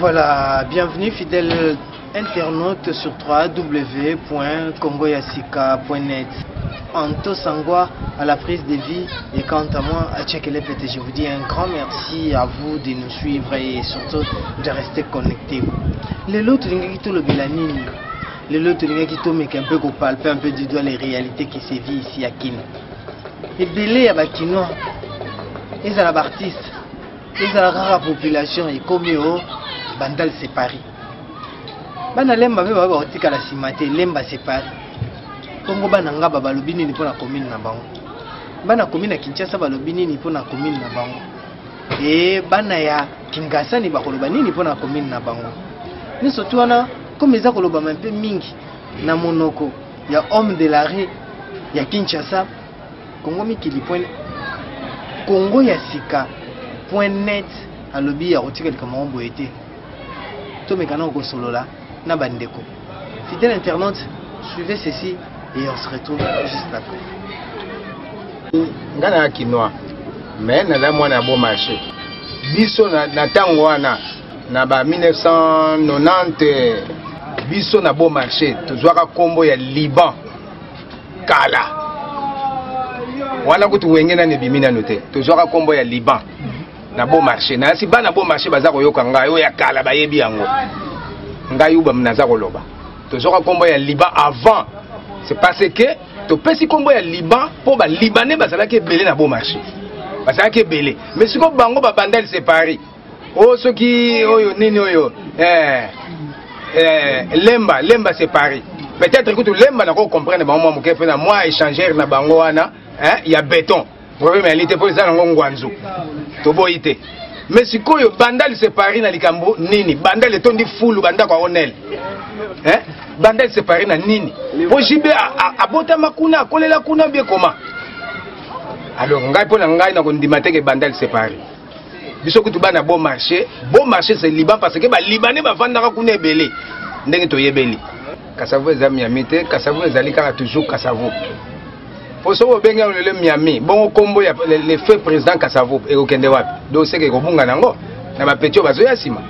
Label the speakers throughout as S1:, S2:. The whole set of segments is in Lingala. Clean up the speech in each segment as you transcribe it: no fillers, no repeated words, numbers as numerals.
S1: Voilà, bienvenue fidèles internautes sur www.congoyasika.net. Anto Sangwa à la prise de vie et quant à moi, à Tchekelepete, je vous dis un grand merci à vous de nous suivre et surtout de rester connectés. Les lots qui le Bélanine, les lots qui un peu palper un peu du doigt les réalités qui se vivent ici à Kino. Et belé à Bakino, ils ont l'artiste, ils ont la population et comme eux, bandal séparé. Bana lemba beba ba otika la simate lemba séparé. Kongo bana ngaba balobini ni pona commune na bango. Bana commune ya Kinshasa balobini ni pona commune na bango. Et bana ya Kinshasa ni bakoloba nini pona commune na bango. Ni surtout wana comme eza koloba un peu mingi na monoko ya homme de la rue ya Kinshasa Kongo mikili point Congo ya sika.net alobi ya otika likama ombo ete. To mekana ko solola na bandeko. Fidèle internaute, suivez ceci et on se retrouve juste après.
S2: Ngana kinoa mais na mwana bon marché. Biso na tango wana na ba 1990 biso na bon marché tozwaka kombo ya Liban kala. Wana kutu wengena ne bimina note. Tozwaka kombo ya Liban na bon marché. Na si bana bon marché baza koyoka ngai oya kala bayebi yango. Ngai uba mnaza koloba. Tozwaka kombo ya Liban avant. C'est parce que to pesi kombo ya Liban pour ba libanais bazalaki belé na bon marché. Bazalaki belé. Mais siko bango ba bandel séparé. Oh soki oyo nini oyo lemba séparé. Peut-être que tout lemba na ko comprendre ba moi moke fe na moi échangeur na bango wana il y a béton. Problème elle était pour ça ngwanzu. To boité. Mais sikoyo bandal séparé na likambo nini? Bandal etondi fulu banda kwa onel. Bandal séparé na nini? Po jibe abota makuna kolela kuna bien comment? Alors ngai pona ngai na kondimate ke bandal séparé. Biso kutu bana bon marché c'est Liban parce que ba libanais ba vandaka kuna ebele. Ndenge to yebeli. Kasavo ezami amite, kasavo ezali kaka toujours kasavo. Pour ce que bien le Miami, bon combo ya le feu président Kasavo et au Kende wapi. Donc c'est que kobunga nango na ba petio bazo ya sima.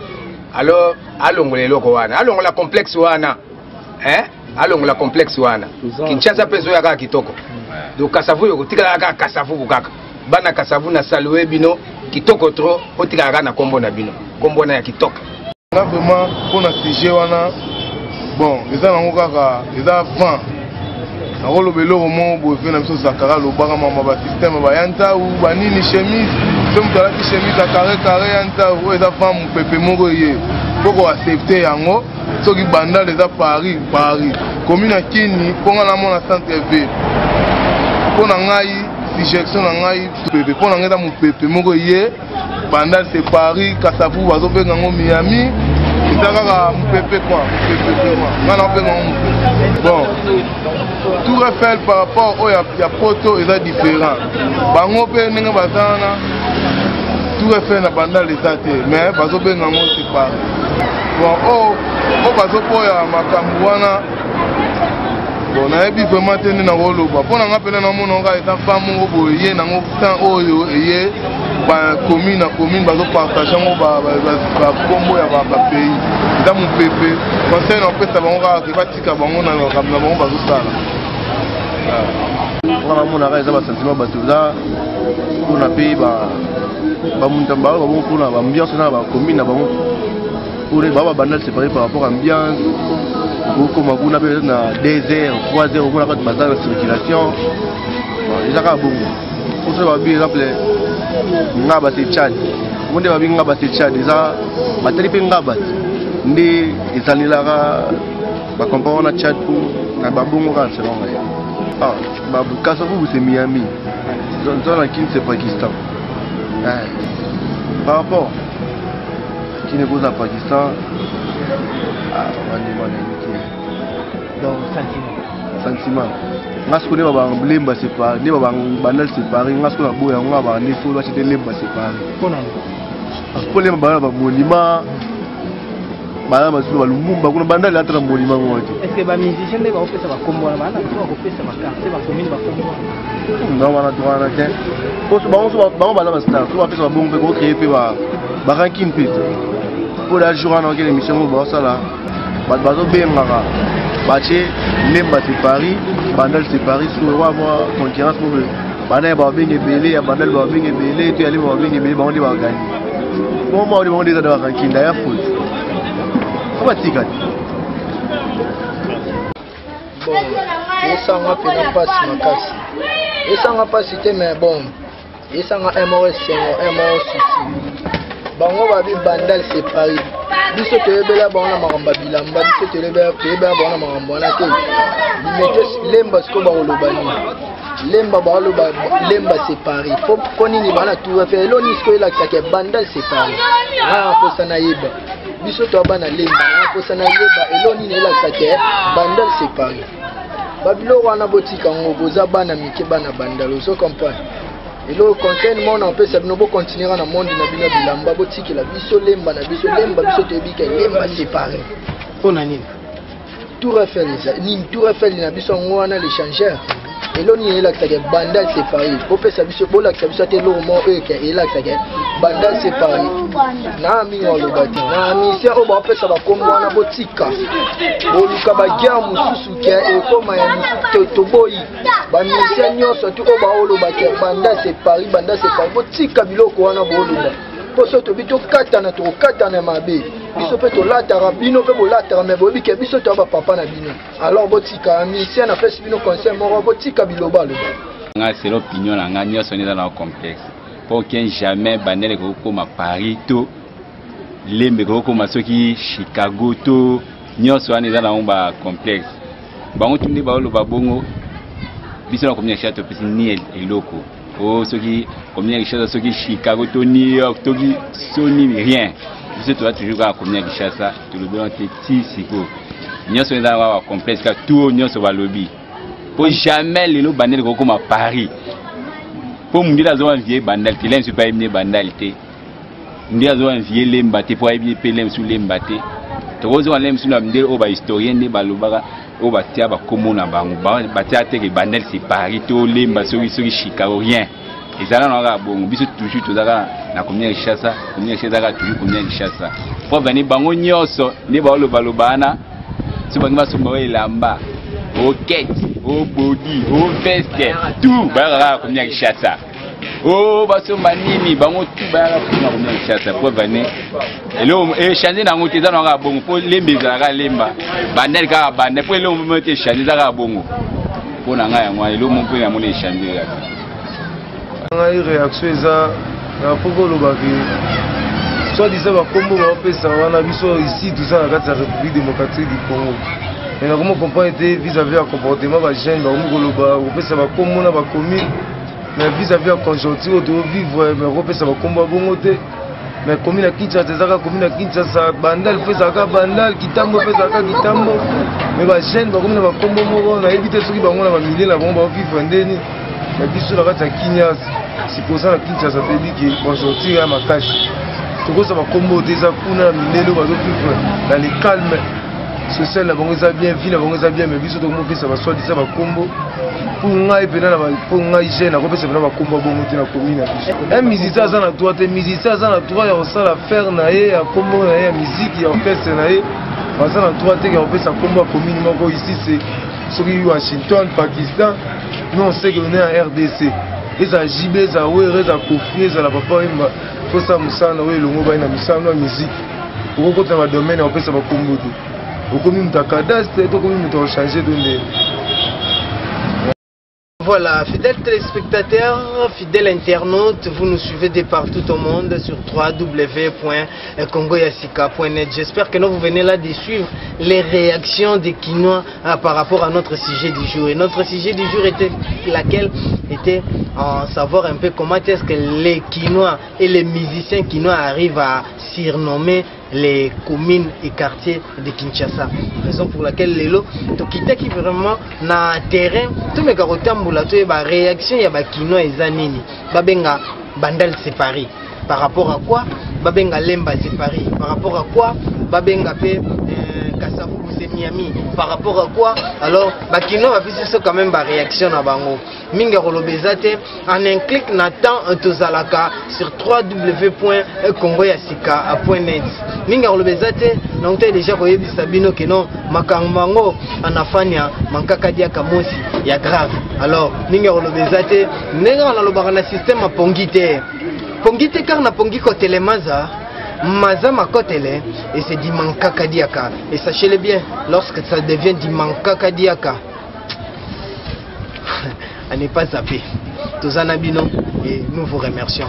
S2: Alors allongo le loko wana. Allongo la complexe wana. Allongo la complexe wana. Kinshasa peso ya kaka kitoko. Donc Kasavo yo tika kaka Kasavo bukaka. Bana Kasavo na saluer bino kitoko trop otika kaka na kombo na bino. Kombo na ya kitoko.
S3: Là vraiment pour na sujet wana bon, eza nango kaka eza vent. Rolo belo mo bo fe na biso zakara lo banga mama ba système ba yanta ou ba nini chemise comme tala ki chemise carré yanta ou eza femme pepe moko ye poko accepter yango soki banda les a Paris commune à Kini ponga na mona centre ville pona ngai suggestion na ngai pepe pona ngeta mu pepe moko ye banda c'est Paris Kasavu bazo benga ngo Miami ezaka pepe quoi ngana benga ngo bon tout Eiffel par rapport au ya poto est différent. Bango pe ndenge bazana tout Eiffel na banda les até mais bazo benga ngo c'est pas. Bon bazo poya makambu wana. Bon na ebi vraiment tene na woloba. Pona ngapela na mono nga eta femme ngo boye na ngo tan oyo eye ba commune bazo partager ngo ba kombo ya ba pays. Dans mon pépé, conseil en fait, ça va on va tika bango na bango bazo sala.
S4: Voilà mon arrêt ça va sentiment batuza on a payé ba muntamba ba bon pour la ambiance na ba commune na bango pour les baba bandal séparé par rapport à ambiance comme on a besoin na 2 heures 3 heures on a pas de bazar de circulation déjà ka bon pour ça ba bien exemple ngaba c'est Tchad on est ba bien ngaba c'est Tchad déjà materi pe ngaba ndi izalilaka ba comprendre na Tchad pour na babongo ka selon moi. Ah, Kasavu c'est Miami. Dans la King c'est Pakistan. Par rapport qui ne pose à Pakistan,
S1: Donc
S4: sentiment. Ngas ko ne ba lemba séparé, ne ba bandal séparé, ngas ko na boya nga ba ne fo ba cité lemba séparé.
S1: Pona
S4: ko lemba ba monument bala masulu balumumba kuna bandal la tra monument ngoti.
S1: est-ce que ba musicien de ba opesa ba kombo na bana ko opesa ba carte ba commune ba kombo?
S4: Non wana droit na Parce que bala star, so ba pesa ba bongo pe ko créer pe ba ranking pe. pour la journée dans quelle émission vous bossez là bateau bengaka baché lemba c'est Paris bandal c'est Paris sur moi concurrence pour bandal ba bengi belé bandal ba bengi belé tu aller ba bengi belé ba on dit ba gagner comment on dit ça va kinda ya foot comment tika
S5: bon ça m'a fait pas si makasi et ça m'a pas cité mais bon et ça m'a un mot souci bango babi bandal c'est Paris biso tebela bana makamba bilamba biso tebela bana makamba na te limite lemba sko ba olobani lemba ba oloba lemba c'est Paris faut konini bana tout faire lo nisko ela ke bandal c'est Paris ah faut sana yeba biso to bana lemba ah faut sana yeba elo nini ela ke bandal c'est Paris babilo wana botika ngoboza bana mike bana bandal so comprendre et le contentement on peut ça nous continuer dans le monde na bino bilamba botiki la biso lemba na biso te bika lemba séparé
S1: on ani
S5: tout refait ni tout refait na biso ngwana l'échangeur et là ni ela que bandal séparé pour peut ça biso bola que ça te lo mo e que ela que bandal séparé na mi ngolo bati na mi se o ba peut ça ba komwana botika boluka ba gya mususu ke e koma ya to boyi ba mi se nyoso tu o ba olo ba ke bandal séparé botika biloko wana boluba poso to bito katana mabe biso pe to latara bino pe bolatara me bobi ke biso to ba papa na bino alors botika musicien na pesi bino conseil moro botika biloba le
S6: nga c'est l'opinion nga nyoso ni dans complexe pour qu'un jamais banel ko ma Paris to lembe ko ma soki Chicago to nyoso ani dans ba complexe bango tumni ba lo ba bongo biso na komnya chateau pesi ni eloko oh soki komnya chateau soki Chicago to New York to Sony rien biso to toujours ka komnya Kinshasa to le bon petit siko nyoso ni dans ba complexe ka tout nyoso ba lobby pour jamais les banel ko ma Paris pour me dire à vie bandal il aime pas aimer bandalité me dire à vie lembaté pour aimer pelem sous lembaté to ozo alem sous la me dire au ba historien de balobaka au ba tia ba komona bango ba tia te que bandal c'est Paris to lemba sur Chicago rien et ça là on a bon biso toujours to daka na combien Kinshasa toujours combien Kinshasa pour venir bango nyoso ne ba lo balobana so bango so ba elamba au quête, au body, au veste, tout, bah combien de chasse. Oh, bah ce manini, bah on tout bah combien de chasse pour venir. Et là, et changer dans mon téléphone on a bon pour les bizarres lemba. Bandel car bandel pour le moment te changer dans bon. Pour n'anga moi, et là mon père a mon échanger.
S3: On a eu réaction ça, na poko lo baki. Soit disant bah combo bah on peut ça, on a vu ça ici tout ça dans la République démocratique du Congo. Mais comment comprendre vis-à-vis du comportement des jeunes, ça va comme on a commis, mais vis-à-vis du conjoncture, de vivre, mais ça va comme bon mais comme la Kinshasa, bandal fait ça, bandal, kitambo fait ça, kitambo, mais les jeunes, comme on a comme on a évité ceux qui vont avoir milliers, la bombe vivre un déni, mais puis sur la rate à Kinyas, c'est pour ça que Kinshasa te dit que conjoncture à ma cache. Tout ça va comme déjà pour la milliers, dans les calmes. Social la bango za bien, vie la bango za bien, mais biso to mo pesa ba swadi ça ba combo pour ngai pena na pour ngai jeune na ko pesa na ba combo bongo te na commune na biso. Un musicien za na droit te musicien za na droit ya ça la faire na ye ya combo na ye musique ya orchestre na ye. Ba za na droit te ya pesa combo commune moko ici c'est sur Washington, Pakistan. Nous on sait que on est en RDC. Et ça JB ça ouais ça Kofi ça la papa imba. Faut ça musana ouais longo ba na musana musique. Pour ko ta ba domaine on pesa ba combo te.
S1: Voilà, fidèles téléspectateurs, fidèles internautes, vous nous suivez de partout au monde sur www.congoyassika.net. J'espère que vous venez là de suivre les réactions des Kinois par rapport à notre sujet du jour. Et notre sujet du jour était en savoir un peu comment est-ce que les Kinois et les musiciens Kinois arrivent à surnommer les communes et quartiers de Kinshasa. Raison pour laquelle les lots, qui vraiment na terrain, tout mes garotamboula, tout les réactions, il y a Kinois et Zanini. Babenga bandal séparé. Par rapport à quoi? Babenga lemba séparé. Par rapport à quoi? Babenga pe Kassafou de Miami. Par rapport à quoi? Alors, Bakino a vu ça quand même ma réaction à Bango. Minga Rolobezate, en un clic n'attend un Tozalaka sur www.congoyasika.net. Minga Rolobezate, non t'es déjà voyé Sabino que non, Makambango, Anafania, Mankakadia Kamosi, il y a grave. Alors, Minga Rolobezate, Nenga on a le système à Pongite. Pongite car na Pongi Kotelemaza. Mazama Kotele et c'est Dimanka Kadiaka. Et sachez-le bien, lorsque ça devient Dimanka Kadiaka, à ne pas zapper. Tozana Bino et nous vous remercions.